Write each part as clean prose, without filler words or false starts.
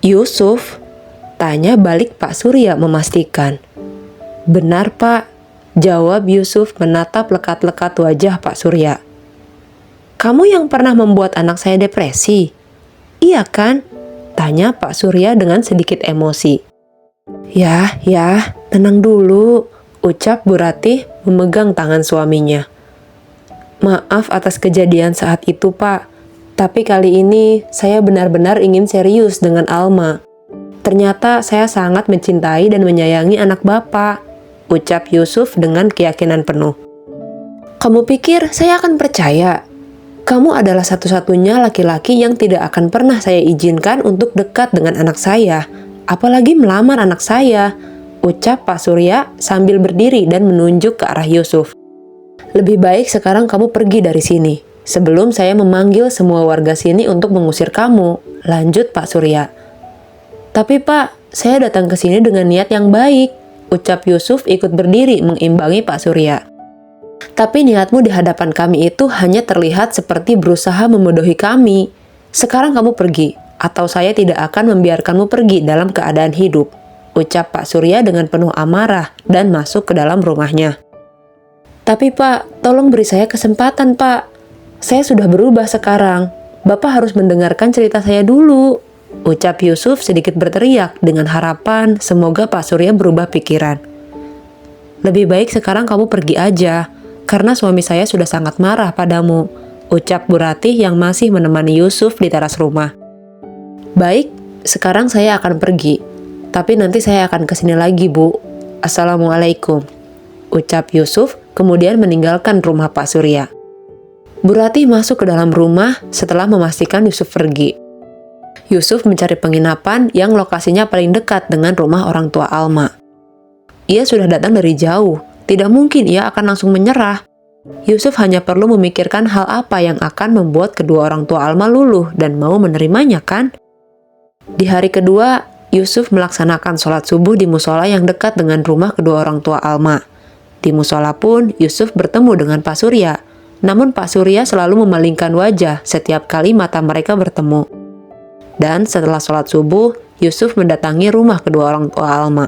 Yusuf? Tanya balik Pak Surya memastikan. Benar Pak, jawab Yusuf menatap lekat-lekat wajah Pak Surya. Kamu yang pernah membuat anak saya depresi? Iya kan? Tanya Pak Surya dengan sedikit emosi. Ya, tenang dulu, ucap Bu Ratih memegang tangan suaminya. Maaf atas kejadian saat itu Pak, tapi kali ini saya benar-benar ingin serius dengan Alma. Ternyata saya sangat mencintai dan menyayangi anak Bapak, ucap Yusuf dengan keyakinan penuh. Kamu pikir saya akan percaya? Kamu adalah satu-satunya laki-laki yang tidak akan pernah saya izinkan untuk dekat dengan anak saya, apalagi melamar anak saya, ucap Pak Surya sambil berdiri dan menunjuk ke arah Yusuf. Lebih baik sekarang kamu pergi dari sini, sebelum saya memanggil semua warga sini untuk mengusir kamu, lanjut Pak Surya. Tapi Pak, saya datang ke sini dengan niat yang baik, ucap Yusuf ikut berdiri mengimbangi Pak Surya. Tapi niatmu di hadapan kami itu hanya terlihat seperti berusaha memodohi kami. Sekarang kamu pergi, atau saya tidak akan membiarkanmu pergi dalam keadaan hidup, ucap Pak Surya dengan penuh amarah dan masuk ke dalam rumahnya. Tapi Pak, tolong beri saya kesempatan Pak. Saya sudah berubah sekarang. Bapak harus mendengarkan cerita saya dulu, ucap Yusuf sedikit berteriak dengan harapan semoga Pak Surya berubah pikiran. Lebih baik sekarang kamu pergi aja, karena suami saya sudah sangat marah padamu, ucap Bu Ratih yang masih menemani Yusuf di teras rumah. Baik, sekarang saya akan pergi, tapi nanti saya akan kesini lagi Bu. Assalamualaikum, ucap Yusuf kemudian meninggalkan rumah Pak Surya. Bu Ratih masuk ke dalam rumah setelah memastikan Yusuf pergi. Yusuf mencari penginapan yang lokasinya paling dekat dengan rumah orang tua Alma. Ia sudah datang dari jauh, tidak mungkin ia akan langsung menyerah. Yusuf hanya perlu memikirkan hal apa yang akan membuat kedua orang tua Alma luluh dan mau menerimanya kan? Di hari kedua, Yusuf melaksanakan sholat subuh di musola yang dekat dengan rumah kedua orang tua Alma. Di musola pun, Yusuf bertemu dengan Pak Surya. Namun Pak Surya selalu memalingkan wajah setiap kali mata mereka bertemu. Dan setelah sholat subuh, Yusuf mendatangi rumah kedua orang tua Alma.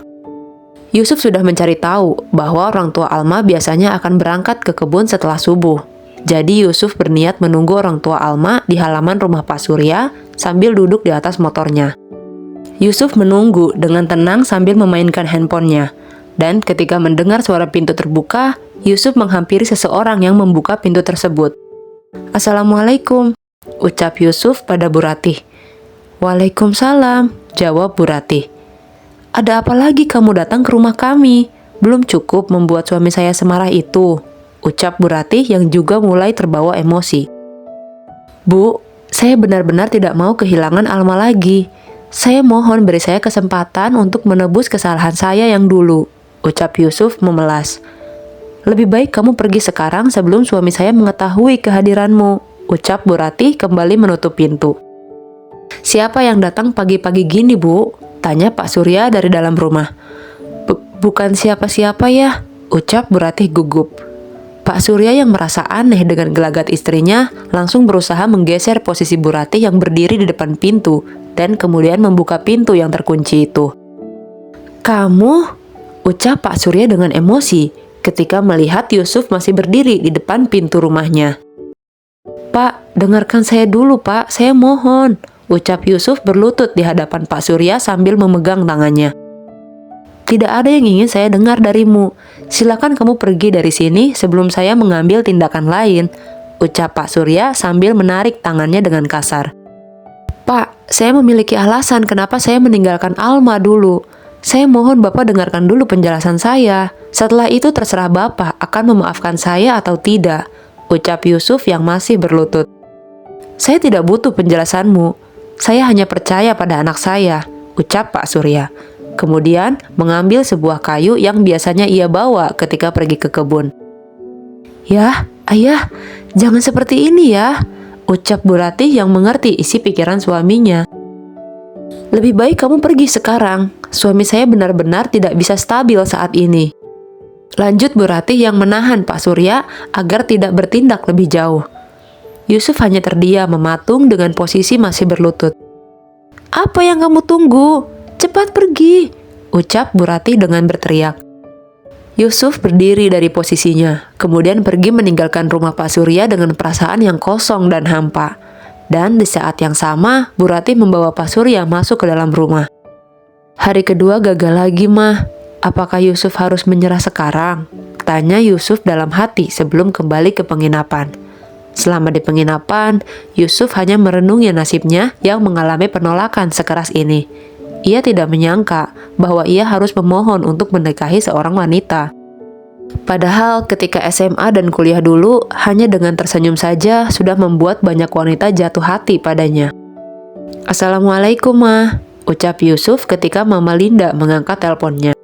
Yusuf sudah mencari tahu bahwa orang tua Alma biasanya akan berangkat ke kebun setelah subuh. Jadi Yusuf berniat menunggu orang tua Alma di halaman rumah Pak Surya sambil duduk di atas motornya. Yusuf menunggu dengan tenang sambil memainkan handphonenya. Dan ketika mendengar suara pintu terbuka, Yusuf menghampiri seseorang yang membuka pintu tersebut. Assalamualaikum, ucap Yusuf pada Bu Ratih. Waalaikumsalam, jawab Bu Ratih. Ada apa lagi kamu datang ke rumah kami? Belum cukup membuat suami saya semarah itu, ucap Bu Ratih yang juga mulai terbawa emosi. Bu, saya benar-benar tidak mau kehilangan Alma lagi. Saya mohon beri saya kesempatan untuk menebus kesalahan saya yang dulu, ucap Yusuf memelas. Lebih baik kamu pergi sekarang sebelum suami saya mengetahui kehadiranmu, ucap Bu Ratih kembali menutup pintu. Siapa yang datang pagi-pagi gini, Bu? Tanya Pak Surya dari dalam rumah. Bukan siapa-siapa ya, ucap Bu Ratih gugup. Pak Surya yang merasa aneh dengan gelagat istrinya langsung berusaha menggeser posisi Bu Ratih yang berdiri di depan pintu dan kemudian membuka pintu yang terkunci itu. Kamu? Ucap Pak Surya dengan emosi ketika melihat Yusuf masih berdiri di depan pintu rumahnya. Pak, dengarkan saya dulu Pak, saya mohon, ucap Yusuf berlutut di hadapan Pak Surya sambil memegang tangannya. Tidak ada yang ingin saya dengar darimu. Silakan kamu pergi dari sini sebelum saya mengambil tindakan lain, ucap Pak Surya sambil menarik tangannya dengan kasar. Pak, saya memiliki alasan kenapa saya meninggalkan Alma dulu. Saya mohon Bapak dengarkan dulu penjelasan saya. Setelah itu terserah Bapak akan memaafkan saya atau tidak, ucap Yusuf yang masih berlutut. Saya tidak butuh penjelasanmu. Saya hanya percaya pada anak saya, ucap Pak Surya. Kemudian mengambil sebuah kayu yang biasanya ia bawa ketika pergi ke kebun. Ya, ayah, jangan seperti ini ya, ucap Bu Ratih yang mengerti isi pikiran suaminya. Lebih baik kamu pergi sekarang, suami saya benar-benar tidak bisa stabil saat ini. Lanjut Bu Ratih yang menahan Pak Surya agar tidak bertindak lebih jauh. Yusuf hanya terdiam mematung dengan posisi masih berlutut. Apa yang kamu tunggu? Cepat pergi, ucap Bu Ratih dengan berteriak. Yusuf berdiri dari posisinya, kemudian pergi meninggalkan rumah Pak Surya dengan perasaan yang kosong dan hampa. Dan di saat yang sama, Bu Ratih membawa Pak Surya masuk ke dalam rumah. Hari kedua gagal lagi, Mah. Apakah Yusuf harus menyerah sekarang? Tanya Yusuf dalam hati sebelum kembali ke penginapan. Selama di penginapan, Yusuf hanya merenungi nasibnya yang mengalami penolakan sekeras ini. Ia tidak menyangka bahwa ia harus memohon untuk menikahi seorang wanita. Padahal ketika SMA dan kuliah dulu, hanya dengan tersenyum saja sudah membuat banyak wanita jatuh hati padanya. Assalamualaikum, Mah, ucap Yusuf ketika Mama Linda mengangkat teleponnya.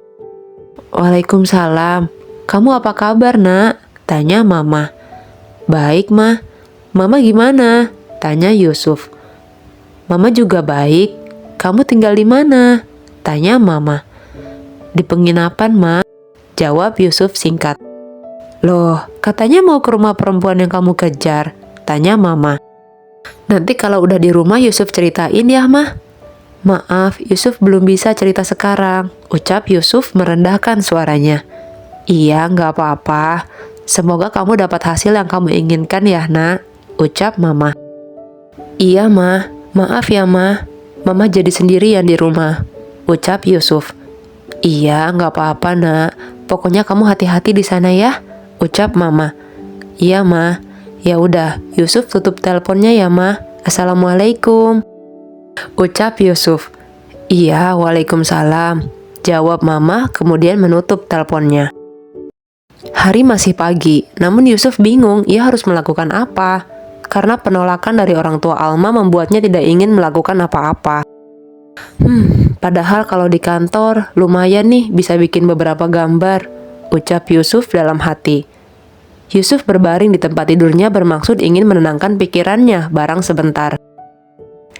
Waalaikumsalam. Kamu apa kabar, Nak? Tanya Mama. Baik, Mah. Mama gimana? Tanya Yusuf. Mama juga baik. Kamu tinggal di mana? Tanya Mama. Di penginapan, Ma. Jawab Yusuf singkat. Loh, katanya mau ke rumah perempuan yang kamu kejar? Tanya Mama. Nanti kalau udah di rumah Yusuf ceritain ya, Ma. Maaf, Yusuf belum bisa cerita sekarang, ucap Yusuf merendahkan suaranya. Iya, nggak apa-apa. Semoga kamu dapat hasil yang kamu inginkan ya, Nak, ucap Mama. Iya, Ma. Maaf ya, Ma. Mama jadi sendirian di rumah, ucap Yusuf. Iya, nggak apa-apa, Nak. Pokoknya kamu hati-hati di sana ya, ucap Mama. Iya, Ma. Ya udah, Yusuf tutup teleponnya ya, Ma. Assalamualaikum, ucap Yusuf. Iya, waalaikumsalam, jawab Mama kemudian menutup teleponnya. Hari masih pagi, namun Yusuf bingung ia harus melakukan apa. Karena penolakan dari orang tua Alma membuatnya tidak ingin melakukan apa-apa. Padahal kalau di kantor lumayan nih bisa bikin beberapa gambar, ucap Yusuf dalam hati. Yusuf berbaring di tempat tidurnya bermaksud ingin menenangkan pikirannya barang sebentar.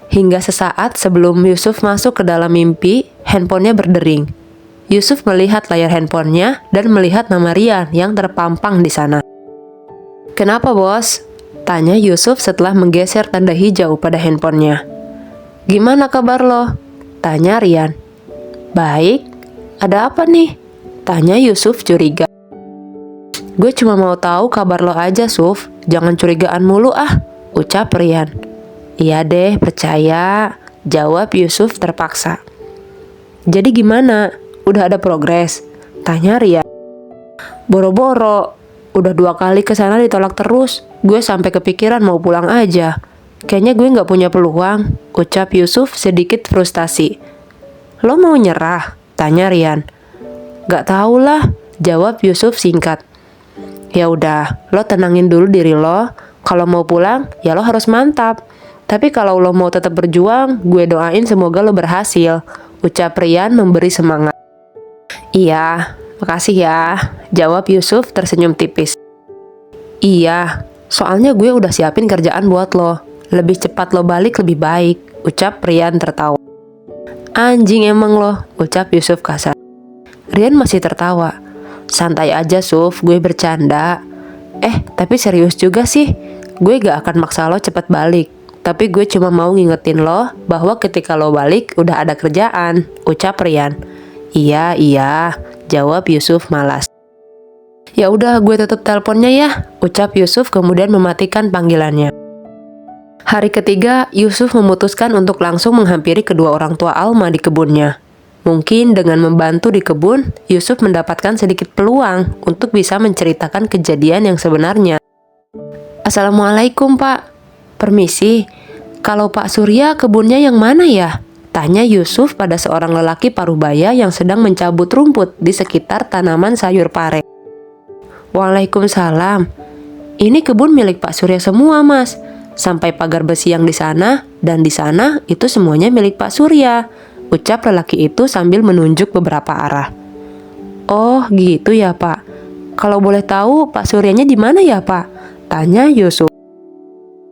Hingga sesaat sebelum Yusuf masuk ke dalam mimpi, handphonenya berdering. Yusuf melihat layar handphonenya dan melihat nama Rian yang terpampang di sana. Kenapa, Bos? Tanya Yusuf setelah menggeser tanda hijau pada handphonenya. Gimana kabar lo? Tanya Rian. Baik, ada apa nih? Tanya Yusuf curiga. Gue cuma mau tahu kabar lo aja, Suf. Jangan curigaan mulu ah, ucap Rian. Iya deh, percaya, jawab Yusuf terpaksa. Jadi gimana? Udah ada progres? Tanya Rian. Boro-boro, udah 2 kali kesana ditolak terus. Gue sampai kepikiran mau pulang aja. Kayaknya gue gak punya peluang, ucap Yusuf sedikit frustasi. Lo mau nyerah? Tanya Rian. Gak tau lah, jawab Yusuf singkat. Ya udah, lo tenangin dulu diri lo. Kalau mau pulang, ya lo harus mantap. Tapi kalau lo mau tetap berjuang, gue doain semoga lo berhasil, ucap Rian memberi semangat. Iya, makasih ya, jawab Yusuf tersenyum tipis. Iya, soalnya gue udah siapin kerjaan buat lo. Lebih cepat lo balik lebih baik, ucap Rian tertawa. Anjing emang lo, ucap Yusuf kasar. Rian masih tertawa. Santai aja, Suf, gue bercanda. Tapi serius juga sih. Gue gak akan maksa lo cepat balik. Tapi gue cuma mau ngingetin lo bahwa ketika lo balik udah ada kerjaan, ucap Rian. Iya, jawab Yusuf malas. Ya udah, gue tutup teleponnya ya, ucap Yusuf kemudian mematikan panggilannya. Hari ketiga, Yusuf memutuskan untuk langsung menghampiri kedua orang tua Alma di kebunnya. Mungkin dengan membantu di kebun, Yusuf mendapatkan sedikit peluang untuk bisa menceritakan kejadian yang sebenarnya. Assalamualaikum, Pak. Permisi, kalau Pak Surya kebunnya yang mana ya? Tanya Yusuf pada seorang lelaki parubaya yang sedang mencabut rumput di sekitar tanaman sayur pare. Waalaikumsalam. Ini kebun milik Pak Surya semua, Mas. Sampai pagar besi yang di sana dan di sana itu semuanya milik Pak Surya, ucap lelaki itu sambil menunjuk beberapa arah. Oh, gitu ya, Pak. Kalau boleh tahu Pak Suryanya di mana ya, Pak? Tanya Yusuf.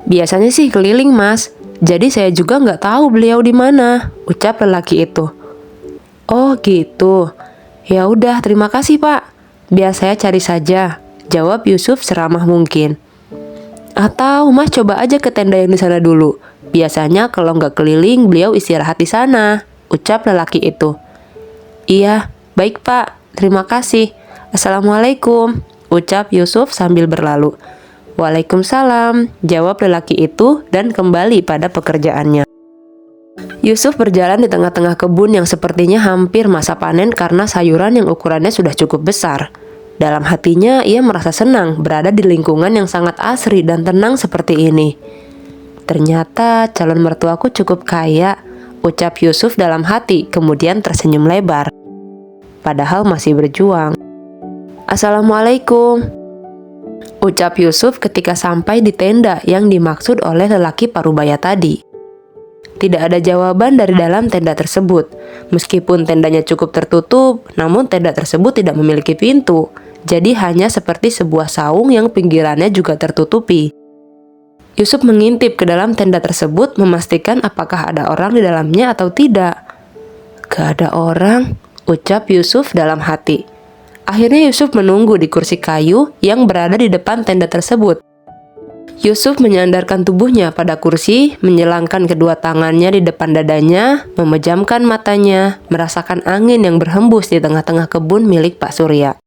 Biasanya sih keliling, Mas. Jadi saya juga nggak tahu beliau di mana, ucap lelaki itu. Oh, gitu. Ya udah, terima kasih, Pak. Biar saya cari saja, jawab Yusuf seramah mungkin. Atau Mas coba aja ke tenda yang di sana dulu. Biasanya kalau nggak keliling, beliau istirahat di sana, ucap lelaki itu. Iya, baik Pak, terima kasih. Assalamualaikum, ucap Yusuf sambil berlalu. Waalaikumsalam, jawab lelaki itu dan kembali pada pekerjaannya. Yusuf berjalan di tengah-tengah kebun yang sepertinya hampir masa panen karena sayuran yang ukurannya sudah cukup besar. Dalam hatinya, ia merasa senang berada di lingkungan yang sangat asri dan tenang seperti ini. Ternyata calon mertuaku cukup kaya, ucap Yusuf dalam hati, kemudian tersenyum lebar. Padahal masih berjuang. Assalamualaikum, ucap Yusuf ketika sampai di tenda yang dimaksud oleh lelaki parubaya tadi. Tidak ada jawaban dari dalam tenda tersebut. Meskipun tendanya cukup tertutup, namun tenda tersebut tidak memiliki pintu. Jadi hanya seperti sebuah saung yang pinggirannya juga tertutupi. Yusuf mengintip ke dalam tenda tersebut memastikan apakah ada orang di dalamnya atau tidak. Gak ada orang, ucap Yusuf dalam hati. Akhirnya Yusuf menunggu di kursi kayu yang berada di depan tenda tersebut. Yusuf menyandarkan tubuhnya pada kursi, menyilangkan kedua tangannya di depan dadanya, memejamkan matanya, merasakan angin yang berhembus di tengah-tengah kebun milik Pak Surya.